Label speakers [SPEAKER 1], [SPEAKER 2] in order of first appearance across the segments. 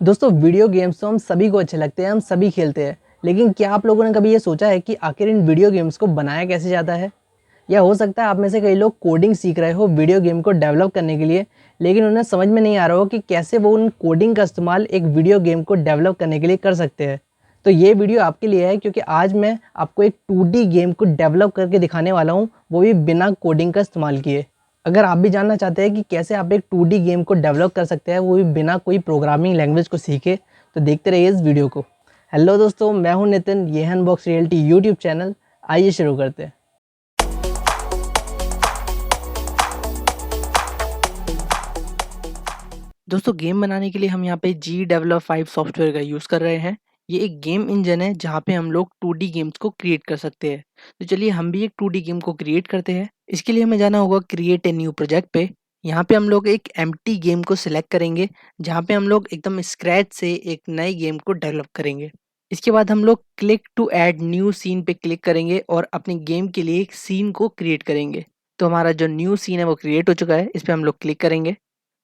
[SPEAKER 1] दोस्तों video games तो हम सभी को अच्छे लगते हैं, हम सभी खेलते हैं। लेकिन क्या आप लोगों ने कभी ये सोचा है कि आखिर इन वीडियो गेम्स को बनाया कैसे जाता है? या हो सकता है आप में से कई लोग कोडिंग सीख रहे हो वीडियो गेम को डेवलप करने के लिए, लेकिन उन्हें समझ में नहीं आ रहा हो कि कैसे वो उन कोडिंग का इस्तेमाल एक वीडियो गेम को डेवलप करने के लिए कर सकते हैं। तो ये वीडियो आपके लिए है, क्योंकि आज मैं आपको एक 2D गेम को डेवलप करके दिखाने वाला हूँ, वो भी बिना कोडिंग का इस्तेमाल किए। अगर आप भी जानना चाहते हैं कि कैसे आप एक 2D गेम को डेवलप कर सकते हैं, वो भी बिना कोई प्रोग्रामिंग लैंग्वेज को सीखे, तो देखते रहिए इस वीडियो को। हेलो दोस्तों, मैं हूं नितिन, ये है अनबॉक्स रियलिटी यूट्यूब चैनल। आइए शुरू करते हैं। दोस्तों गेम बनाने के लिए हम यहाँ पे जी डेवलप 5 सॉफ्टवेयर का यूज़ कर रहे हैं। ये एक गेम इंजन है जहाँ पे हम लोग 2D गेम्स को क्रिएट कर सकते हैं। तो चलिए हम भी एक 2D गेम को क्रिएट करते हैं। इसके लिए हमें जाना होगा क्रिएट ए न्यू प्रोजेक्ट पे। यहाँ पे हम लोग एक एम्प्टी गेम को सिलेक्ट करेंगे, जहाँ पे हम लोग एकदम स्क्रैच से एक नई गेम को डेवलप करेंगे। इसके बाद हम लोग click to add new scene पे क्लिक करेंगे और अपनी गेम के लिए एक सीन को क्रिएट करेंगे। तो हमारा जो न्यू सीन है वो क्रिएट हो चुका है, इस पर हम लोग क्लिक करेंगे।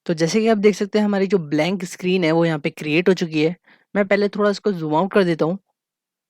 [SPEAKER 1] तो जैसे कि आप देख सकते हैं हमारी जो ब्लैंक स्क्रीन है वो यहाँ पे क्रिएट हो चुकी है। मैं पहले थोड़ा इसको ज़ूम आउट कर देता हूँ।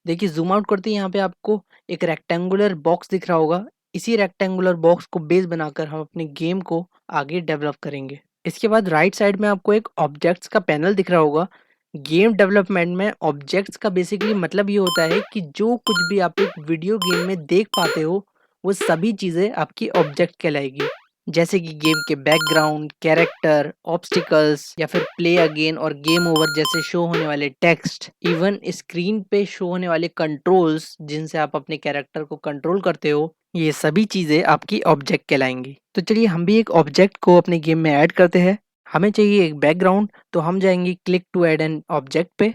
[SPEAKER 1] देखिए ज़ूम आउट करते ही यहाँ पे आपको एक रेक्टेंगुलर बॉक्स दिख रहा होगा। इसी रेक्टेंगुलर बॉक्स को बेस बनाकर हम अपने गेम को आगे डेवलप करेंगे। इसके बाद राइट साइड में आपको एक ऑब्जेक्ट्स का पैनल दिख रहा होगा। गेम डेवलपमेंट में ऑब्जेक्ट्स का बेसिकली मतलब ये होता है कि जो कुछ भी आप एक वीडियो गेम में देख पाते हो, वो सभी चीज़ें आपकी ऑब्जेक्ट कहलाएगी। जैसे कि गेम के बैकग्राउंड, कैरेक्टर, ऑब्स्टिकल्स या फिर प्ले अगेन और गेम ओवर जैसे शो होने वाले टेक्स्ट, इवन स्क्रीन पे शो होने वाले कंट्रोल्स जिनसे आप अपने कैरेक्टर को कंट्रोल करते हो, ये सभी चीज़ें आपकी ऑब्जेक्ट कहलाएंगी। तो चलिए हम भी एक ऑब्जेक्ट को अपने गेम में ऐड करते हैं। हमें चाहिए एक बैकग्राउंड, तो हम जाएंगे click to add an object पे।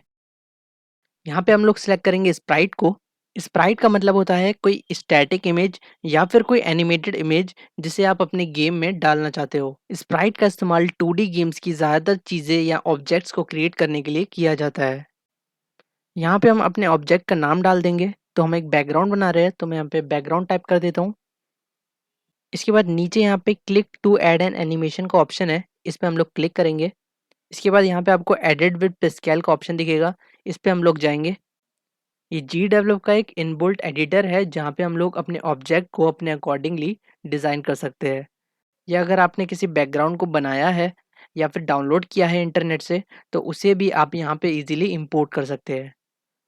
[SPEAKER 1] यहाँ पे हम लोग सिलेक्ट करेंगे स्प्राइट को। स्प्राइट का मतलब होता है कोई स्टैटिक इमेज या फिर कोई एनिमेटेड इमेज जिसे आप अपने गेम में डालना चाहते हो। स्प्राइट का इस्तेमाल 2D गेम्स की ज़्यादातर चीज़ें या ऑब्जेक्ट्स को क्रिएट करने के लिए किया जाता है। यहाँ पे हम अपने ऑब्जेक्ट का नाम डाल देंगे। तो हम एक बैकग्राउंड बना रहे हैं, तो मैं यहाँ पे बैकग्राउंड टाइप कर देता हूँ। इसके बाद नीचे यहाँ पे click to add an animation का ऑप्शन है, इस पे हम लोग क्लिक करेंगे। इसके बाद यहाँ पे आपको एडिट विद पेस्केल का ऑप्शन दिखेगा, इस पे हम लोग जाएंगे। ये जी डेवलप का एक इनबिल्ट एडिटर है, जहाँ पे हम लोग अपने ऑब्जेक्ट को अपने अकॉर्डिंगली डिज़ाइन कर सकते हैं। या अगर आपने किसी बैकग्राउंड को बनाया है या फिर डाउनलोड किया है इंटरनेट से, तो उसे भी आप यहाँ पे इजीली इंपोर्ट कर सकते हैं।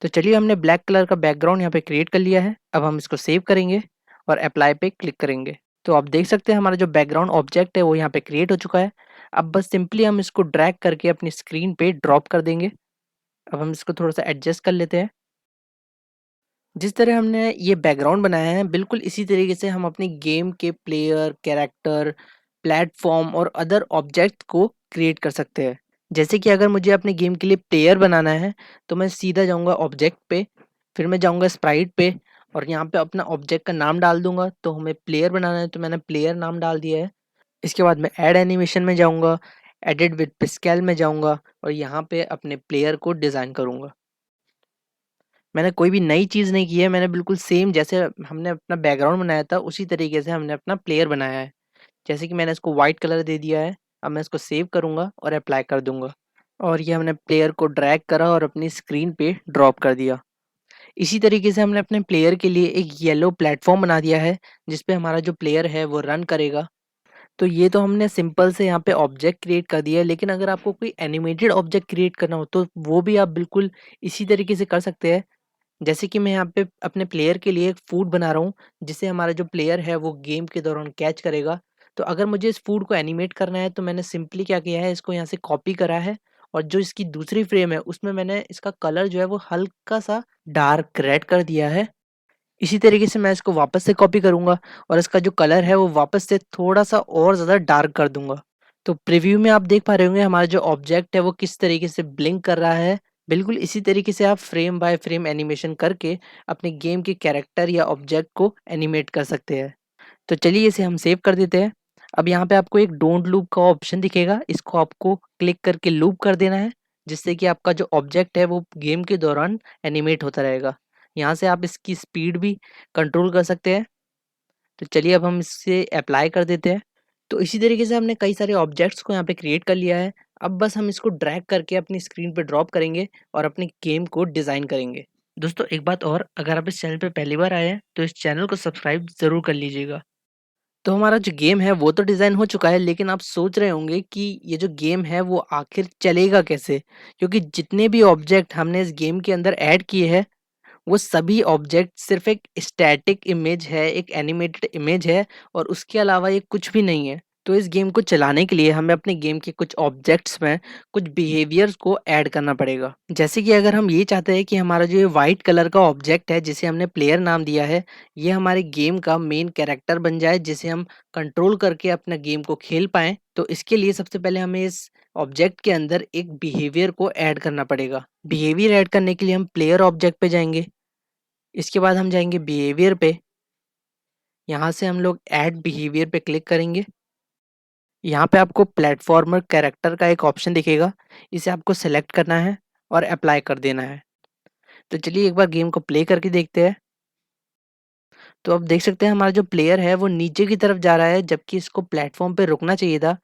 [SPEAKER 1] तो चलिए हमने ब्लैक कलर का बैकग्राउंड यहाँ पे क्रिएट कर लिया है। अब हम इसको सेव करेंगे और अप्लाई पे क्लिक करेंगे। तो आप देख सकते हैं हमारा जो बैकग्राउंड ऑब्जेक्ट है वो यहाँ पे क्रिएट हो चुका है। अब बस सिंपली हम इसको ड्रैग करके अपनी स्क्रीन पे ड्रॉप कर देंगे। अब हम इसको थोड़ा सा एडजस्ट कर लेते हैं। जिस तरह हमने ये बैकग्राउंड बनाया है, बिल्कुल इसी तरीके से हम अपनी गेम के प्लेयर, कैरेक्टर, प्लेटफ़ॉर्म और अदर ऑब्जेक्ट को क्रिएट कर सकते हैं। जैसे कि अगर मुझे अपने गेम के लिए प्लेयर बनाना है, तो मैं सीधा जाऊँगा ऑब्जेक्ट पे, फिर मैं जाऊँगा स्प्राइट पे और यहाँ पे अपना ऑब्जेक्ट का नाम डाल दूँगा। तो हमें प्लेयर बनाना है, तो मैंने प्लेयर नाम डाल दिया है। इसके बाद मैं ऐड एनिमेशन में जाऊँगा, एडिट विद पिक्सेल में जाऊँगा और यहाँ पे अपने प्लेयर को डिज़ाइन करूँगा। मैंने कोई भी नई चीज़ नहीं की है, मैंने बिल्कुल सेम जैसे हमने अपना बैकग्राउंड बनाया था, उसी तरीके से हमने अपना प्लेयर बनाया है। जैसे कि मैंने इसको व्हाइट कलर दे दिया है, अब मैं इसको सेव करूँगा और अप्लाई कर दूँगा। और ये हमने प्लेयर को ड्रैग करा और अपनी स्क्रीन पे ड्रॉप कर दिया। इसी तरीके से हमने अपने प्लेयर के लिए एक येलो प्लेटफ़ॉर्म बना दिया है, जिस पे हमारा जो प्लेयर है वो रन करेगा। तो ये तो हमने सिंपल से यहाँ पे ऑब्जेक्ट क्रिएट कर दिया है, लेकिन अगर आपको कोई एनिमेटेड ऑब्जेक्ट क्रिएट करना हो, तो वो भी आप बिल्कुल इसी तरीके से कर सकते हैं। जैसे कि मैं यहाँ पे अपने प्लेयर के लिए एक फूड बना रहा हूँ, जिसे हमारा जो प्लेयर है वो गेम के दौरान कैच करेगा। तो अगर मुझे इस फूड को एनिमेट करना है, तो मैंने सिंपली क्या किया है, इसको यहाँ से कॉपी करा है और जो इसकी दूसरी फ्रेम है उसमें मैंने इसका कलर जो है वो हल्का-सा डार्क रेड कर दिया है। इसी तरीके से मैं इसको वापस से कॉपी करूँगा और इसका जो कलर है वो वापस से थोड़ा-सा और ज़्यादा डार्क कर दूँगा। तो प्रीव्यू में आप देख पा रहे होंगे हमारा जो ऑब्जेक्ट है वो किस तरीके से ब्लिंक कर रहा है। बिल्कुल इसी तरीके से आप फ्रेम बाय फ्रेम एनिमेशन करके अपने गेम के कैरेक्टर या ऑब्जेक्ट को एनिमेट कर सकते हैं। तो चलिए इसे हम सेव कर देते हैं। अब यहाँ पे आपको एक डोंट लूप का ऑप्शन दिखेगा, इसको आपको क्लिक करके लूप कर देना है, जिससे कि आपका जो ऑब्जेक्ट है वो गेम के दौरान एनिमेट होता रहेगा। यहाँ से आप इसकी स्पीड भी कंट्रोल कर सकते हैं। तो चलिए अब हम इसे अप्लाई कर देते हैं। तो इसी तरीके से हमने कई सारे ऑब्जेक्ट्स को यहाँ पे क्रिएट कर लिया है। अब बस हम इसको ड्रैग करके अपनी स्क्रीन पे ड्रॉप करेंगे और अपनी गेम को डिज़ाइन करेंगे। दोस्तों एक बात और, अगर आप इस चैनल पे पहली बार आए हैं तो इस चैनल को सब्सक्राइब ज़रूर कर लीजिएगा। तो हमारा जो गेम है वो तो डिज़ाइन हो चुका है, लेकिन आप सोच रहे होंगे कि ये जो गेम है वो आखिर चलेगा कैसे? क्योंकि जितने भी ऑब्जेक्ट हमने इस गेम के अंदर ऐड किए हैं, वो सभी ऑब्जेक्ट सिर्फ़ एक स्टैटिक इमेज है, एक एनिमेटेड इमेज है और उसके अलावा ये कुछ भी नहीं है। तो इस गेम को चलाने के लिए हमें अपने गेम के कुछ ऑब्जेक्ट्स में कुछ बिहेवियर्स को ऐड करना पड़ेगा। जैसे कि अगर हम ये चाहते हैं कि हमारा जो ये व्हाइट कलर का ऑब्जेक्ट है जिसे हमने प्लेयर नाम दिया है, ये हमारे गेम का मेन कैरेक्टर बन जाए जिसे हम कंट्रोल करके अपना गेम को खेल पाएँ, तो इसके लिए सबसे पहले हमें इस ऑब्जेक्ट के अंदर एक बिहेवियर को ऐड करना पड़ेगा। बिहेवियर ऐड करने के लिए हम प्लेयर ऑब्जेक्ट पे जाएँगे। इसके बाद हम जाएँगे बिहेवियर पे, यहाँ से हम लोग ऐड बिहेवियर पे क्लिक करेंगे। यहाँ पे आपको प्लेटफ़ॉर्मर कैरेक्टर का एक ऑप्शन दिखेगा, इसे आपको सेलेक्ट करना है और अप्लाई कर देना है। तो चलिए एक बार गेम को प्ले करके देखते हैं। तो आप देख सकते हैं हमारा जो प्लेयर है वो नीचे की तरफ जा रहा है, जबकि इसको प्लेटफ़ॉर्म पे रुकना चाहिए था।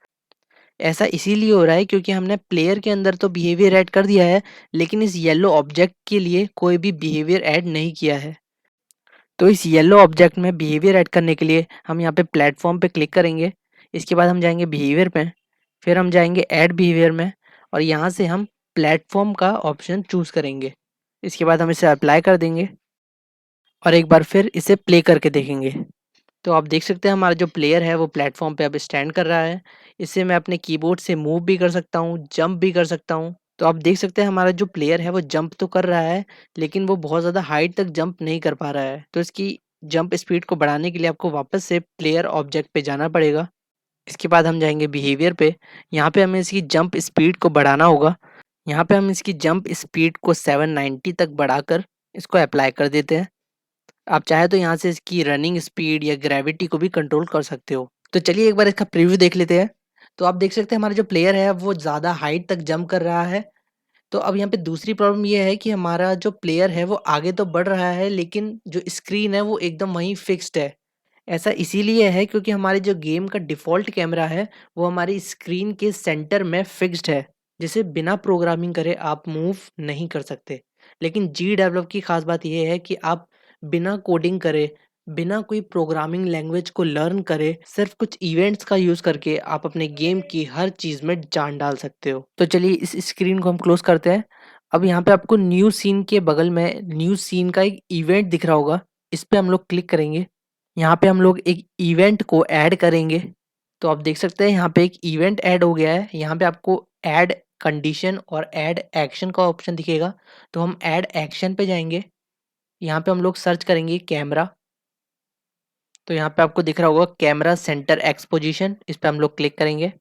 [SPEAKER 1] ऐसा इसीलिए हो रहा है क्योंकि हमने प्लेयर के अंदर तो बिहेवियर ऐड कर दिया है, लेकिन इस येलो ऑब्जेक्ट के लिए कोई भी बिहेवियर ऐड नहीं किया है। तो इस येलो ऑब्जेक्ट में बिहेवियर ऐड करने के लिए हम यहाँ पे प्लेटफॉर्म पे क्लिक करेंगे। इसके बाद हम जाएंगे बिहेवियर पे, फिर हम जाएंगे ऐड बिहेवियर में और यहाँ से हम प्लेटफॉर्म का ऑप्शन चूज़ करेंगे। इसके बाद हम इसे अप्लाई कर देंगे और एक बार फिर इसे प्ले करके देखेंगे। तो आप देख सकते हैं हमारा जो प्लेयर है वो प्लेटफॉर्म पे अब स्टैंड कर रहा है। इसे मैं अपने कीबोर्ड से मूव भी कर सकता हूँ, जंप भी कर सकता हूँ। तो आप देख सकते हैं हमारा जो प्लेयर है वो जंप तो कर रहा है, लेकिन वो बहुत ज़्यादा हाइट तक जंप नहीं कर पा रहा है। तो इसकी जंप स्पीड को बढ़ाने के लिए आपको वापस से प्लेयर ऑब्जेक्ट पे जाना पड़ेगा। इसके बाद हम जाएँगे बिहेवियर पे, यहाँ पे हमें इसकी जंप स्पीड को बढ़ाना होगा। यहाँ पे हम इसकी जंप स्पीड को 790 तक बढ़ाकर इसको अप्लाई कर देते हैं। आप चाहे तो यहाँ से इसकी रनिंग स्पीड या ग्रेविटी को भी कंट्रोल कर सकते हो। तो चलिए एक बार इसका प्रीव्यू देख लेते हैं। तो आप देख सकते हैं हमारा जो प्लेयर है वो ज़्यादा हाइट तक जंप कर रहा है। तो अब यहाँ पे दूसरी प्रॉब्लम ये है कि हमारा जो प्लेयर है वो आगे तो बढ़ रहा है, लेकिन जो स्क्रीन है वो एकदम वहीं फिक्स्ड है। ऐसा इसीलिए है क्योंकि हमारे जो गेम का डिफ़ॉल्ट कैमरा है वो हमारी स्क्रीन के सेंटर में फिक्स्ड है, जिसे बिना प्रोग्रामिंग करे आप मूव नहीं कर सकते। लेकिन जी डेवलप की ख़ास बात ये है कि आप बिना कोडिंग करे, बिना कोई प्रोग्रामिंग लैंग्वेज को लर्न करे, सिर्फ़ कुछ इवेंट्स का यूज़ करके आप अपने गेम की हर चीज़ में जान डाल सकते हो। तो चलिए इस स्क्रीन को हम क्लोज़ करते हैं। अब यहाँ पे आपको न्यू सीन के बगल में न्यू सीन का एक इवेंट दिख रहा होगा, इस पे हम लोग क्लिक करेंगे। यहाँ पे हम लोग एक इवेंट को ऐड करेंगे। तो आप देख सकते हैं यहाँ पे एक इवेंट ऐड हो गया है। यहाँ पे आपको ऐड कंडीशन और ऐड एक्शन का ऑप्शन दिखेगा। तो हम ऐड एक्शन पे जाएँगे। यहाँ पे हम लोग सर्च करेंगे कैमरा। तो यहाँ पे आपको दिख रहा होगा कैमरा सेंटर एक्सपोजिशन, इस पे हम लोग क्लिक करेंगे।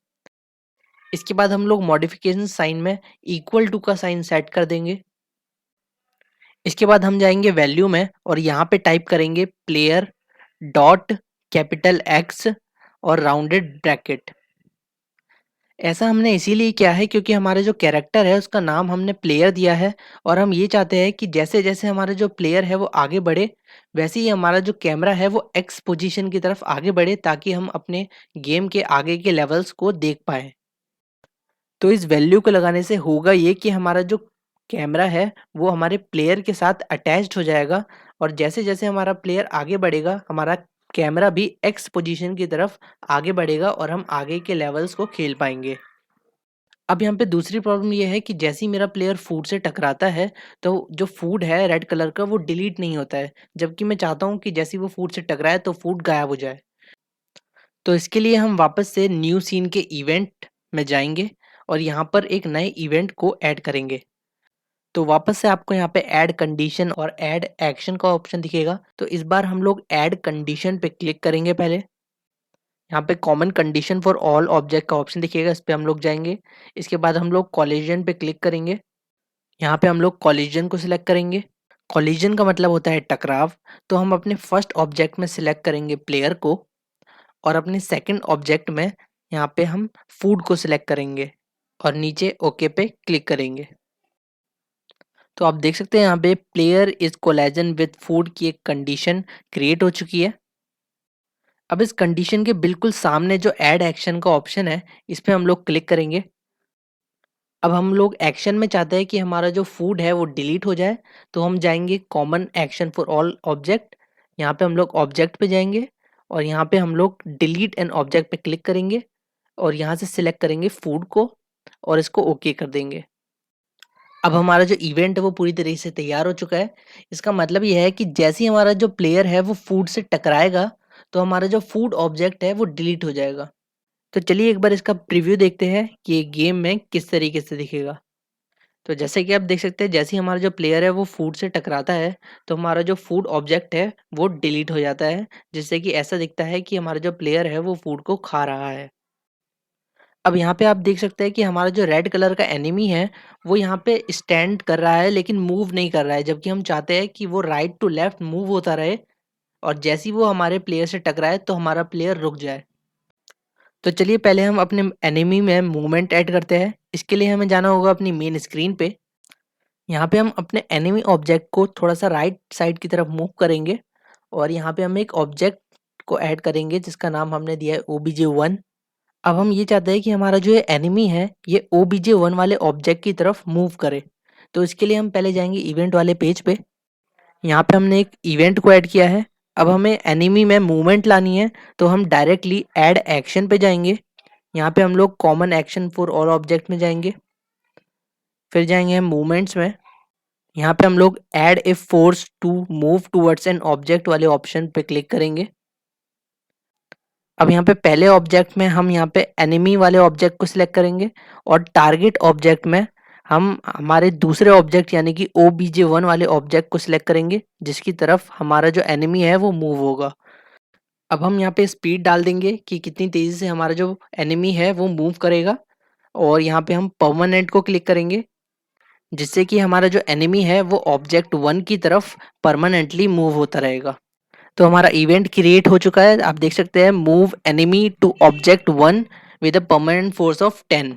[SPEAKER 1] इसके बाद हम लोग मॉडिफिकेशन साइन में इक्वल टू का साइन सेट कर देंगे। इसके बाद हम जाएँगे वैल्यू में और यहाँ पे टाइप करेंगे प्लेयर डॉट कैपिटल एक्स और राउंडेड ब्रैकेट। ऐसा हमने इसीलिए किया है क्योंकि हमारा जो कैरेक्टर है उसका नाम हमने प्लेयर दिया है और हम ये चाहते हैं कि जैसे-जैसे हमारा जो प्लेयर है वो आगे बढ़े, वैसे ही हमारा जो कैमरा है वो एक्स पोजीशन की तरफ आगे बढ़े ताकि हम अपने गेम के आगे के लेवल्स को देख पाएँ। तो इस वैल्यू को लगाने से होगा ये कि हमारा जो कैमरा है वो हमारे प्लेयर के साथ अटैच्ड हो जाएगा और जैसे-जैसे हमारा प्लेयर आगे बढ़ेगा, हमारा कैमरा भी एक्स पोजीशन की तरफ आगे बढ़ेगा और हम आगे के लेवल्स को खेल पाएँगे। अब यहाँ पे दूसरी प्रॉब्लम ये है कि जैसे ही मेरा प्लेयर फूड से टकराता है, तो जो फूड है रेड कलर का वो डिलीट नहीं होता है। जबकि मैं चाहता हूँ कि जैसे ही वो फूड से टकराए तो फूड गायब हो जाए। तो इसके लिए हम वापस से न्यू सीन के इवेंट में जाएँगे और यहाँ पर एक नए इवेंट को ऐड करेंगे। तो वापस से आपको यहाँ पे ऐड कंडीशन और ऐड एक्शन का ऑप्शन दिखेगा। तो इस बार हम लोग ऐड कंडीशन पे क्लिक करेंगे पहले। यहाँ पे common condition for all object का ऑप्शन दिखेगा, इस पे हम लोग जाएँगे। इसके बाद हम लोग कोलिजन पे क्लिक करेंगे। यहाँ पे हम लोग कोलिजन को सिलेक्ट करेंगे। कोलिजन का मतलब होता है टकराव। तो हम अपने फर्स्ट ऑब्जेक्ट में सिलेक्ट करेंगे प्लेयर को और अपने सेकंड ऑब्जेक्ट में यहाँ पे हम फूड को सिलेक्ट करेंगे और नीचे ओके पे क्लिक करेंगे। तो आप देख सकते हैं यहाँ पे player is collision with food की एक कंडीशन क्रिएट हो चुकी है। अब इस कंडीशन के बिल्कुल सामने जो ऐड एक्शन का ऑप्शन है, इस पे हम लोग क्लिक करेंगे। अब हम लोग एक्शन में चाहते हैं कि हमारा जो फूड है वो डिलीट हो जाए, तो हम जाएँगे common action for all object. यहाँ पे हम लोग ऑब्जेक्ट पे जाएँगे और यहाँ पे हम लोग डिलीट एन ऑब्जेक्ट पे क्लिक करेंगे और यहाँ से सिलेक्ट करेंगे फूड को और इसको ओके कर देंगे। अब हमारा जो इवेंट है वो पूरी तरीके से तैयार हो चुका है। इसका मतलब ये है कि जैसे ही हमारा जो प्लेयर है वो फूड से टकराएगा, तो हमारा जो फूड ऑब्जेक्ट है वो डिलीट हो जाएगा। तो चलिए एक बार इसका प्रीव्यू देखते हैं कि ये गेम में किस तरीके से दिखेगा। तो जैसे कि आप देख सकते हैं, जैसे ही हमारा जो प्लेयर है वो फूड से टकराता है, तो हमारा जो फूड ऑब्जेक्ट है वो डिलीट हो जाता है, जिससे कि ऐसा दिखता है कि हमारा जो प्लेयर है वो फूड को खा रहा है। अब यहाँ पे आप देख सकते हैं कि हमारा जो रेड कलर का एनिमी है, वो यहाँ पे स्टैंड कर रहा है लेकिन मूव नहीं कर रहा है, जबकि हम चाहते हैं कि वो राइट टू लेफ्ट मूव होता रहे और जैसे ही वो हमारे प्लेयर से टकराए तो हमारा प्लेयर रुक जाए। तो चलिए पहले हम अपने एनिमी में मूवमेंट ऐड करते हैं। इसके लिए हमें जाना होगा अपनी मेन स्क्रीन पे। यहाँ पे हम अपने एनिमी ऑब्जेक्ट को थोड़ा-सा राइट साइड की तरफ मूव करेंगे और यहाँ पे हम एक ऑब्जेक्ट को ऐड करेंगे जिसका नाम हमने दिया है OBJ1। अब हम ये चाहते हैं कि हमारा जो ये एनिमी है, ये OBJ1 वाले ऑब्जेक्ट की तरफ मूव करे। तो इसके लिए हम पहले जाएँगे इवेंट वाले पेज पे। यहाँ पे हमने एक इवेंट को ऐड किया है। अब हमें एनिमी में मूवमेंट लानी है, तो हम डायरेक्टली ऐड एक्शन पे जाएँगे। यहाँ पे हम लोग common action for all object में जाएँगे। फिर जाएँगे हम मूवमेंट्स में। यहाँ पे हम लोग add a force to move towards an object वाले ऑप्शन पे क्लिक करेंगे। अब यहाँ पे पहले ऑब्जेक्ट में हम यहाँ पे एनिमी वाले ऑब्जेक्ट को सिलेक्ट करेंगे और टारगेट ऑब्जेक्ट में हम हमारे दूसरे ऑब्जेक्ट यानी कि OBJ1 वाले ऑब्जेक्ट को सिलेक्ट करेंगे, जिसकी तरफ हमारा जो एनिमी है वो मूव होगा। अब हम यहाँ पे स्पीड डाल देंगे कि कितनी तेज़ी से हमारा जो एनिमी है वो मूव करेगा और यहाँ पे हम परमानेंट को क्लिक करेंगे, जिससे कि हमारा जो एनिमी है वो ऑब्जेक्ट 1 की तरफ परमानेंटली मूव होता रहेगा। तो हमारा इवेंट क्रिएट हो चुका है। आप देख सकते हैं move enemy to object 1 with a permanent force of 10।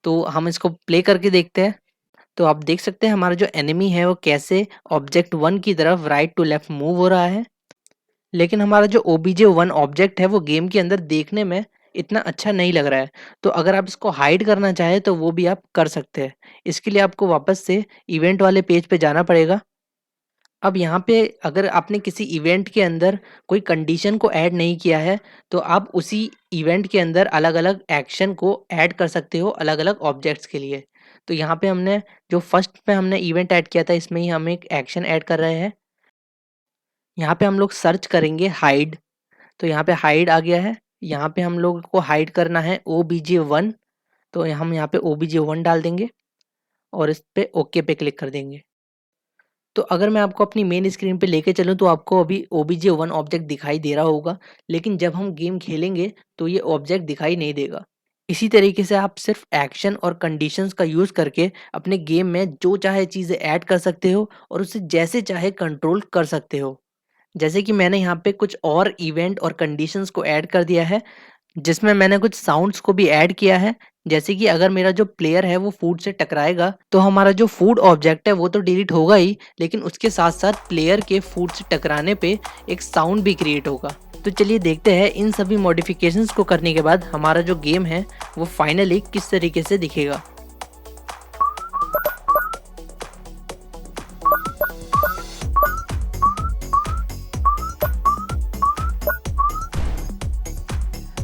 [SPEAKER 1] तो हम इसको प्ले करके देखते हैं। तो आप देख सकते हैं हमारा जो एनिमी है वो कैसे ऑब्जेक्ट 1 की तरफ राइट टू लेफ्ट मूव हो रहा है। लेकिन हमारा जो OBJ1 ऑब्जेक्ट है वो गेम के अंदर देखने में इतना अच्छा नहीं लग रहा है। तो अगर आप इसको हाइड करना चाहें तो वो भी आप कर सकते हैं। इसके लिए आपको वापस से इवेंट वाले पेज पे जाना पड़ेगा। अब यहाँ पे अगर आपने किसी इवेंट के अंदर कोई कंडीशन को ऐड नहीं किया है, तो आप उसी इवेंट के अंदर अलग-अलग एक्शन को ऐड कर सकते हो अलग-अलग ऑब्जेक्ट्स के लिए। तो यहाँ पे हमने जो फर्स्ट पे हमने इवेंट ऐड किया था, इसमें ही हम एक एक्शन ऐड कर रहे हैं। यहाँ पे हम लोग सर्च करेंगे हाइड, तो यहाँ पे हाइड आ गया है। यहाँ पे हम लोग को हाइड करना है OBJ1, तो हम यहाँ पे OBJ1 डाल देंगे और इस पे ओके पे क्लिक कर देंगे। तो अगर मैं आपको अपनी मेन स्क्रीन पे लेके चलूँ तो आपको अभी OBJ1 ऑब्जेक्ट दिखाई दे रहा होगा, लेकिन जब हम गेम खेलेंगे तो ये ऑब्जेक्ट दिखाई नहीं देगा। इसी तरीके से आप सिर्फ एक्शन और कंडीशंस का यूज़ करके अपने गेम में जो चाहे चीज़ें ऐड कर सकते हो और उसे जैसे चाहे कंट्रोल कर सकते हो। जैसे कि मैंने यहाँ पे कुछ और इवेंट और कंडीशंस को ऐड कर दिया है, जिसमें मैंने कुछ साउंड्स को भी ऐड किया है। जैसे कि अगर मेरा जो प्लेयर है वो फूड से टकराएगा, तो हमारा जो फूड ऑब्जेक्ट है वो तो डिलीट होगा ही, लेकिन उसके साथ-साथ प्लेयर के फूड से टकराने पे एक साउंड भी क्रिएट होगा। तो चलिए देखते हैं इन सभी मॉडिफिकेशंस को करने के बाद हमारा जो गेम है वो फाइनली किस तरीके से दिखेगा।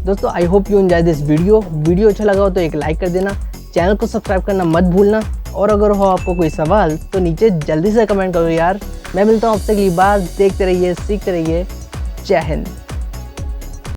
[SPEAKER 1] दोस्तों I hope you enjoy this video अच्छा लगा हो तो एक लाइक कर देना, चैनल को सब्सक्राइब करना मत भूलना और अगर हो आपको कोई सवाल तो नीचे जल्दी से कमेंट करो यार। मैं मिलता हूँ आपसे अगली बार। देखते रहिए, सीखते रहिए। जय हिंद।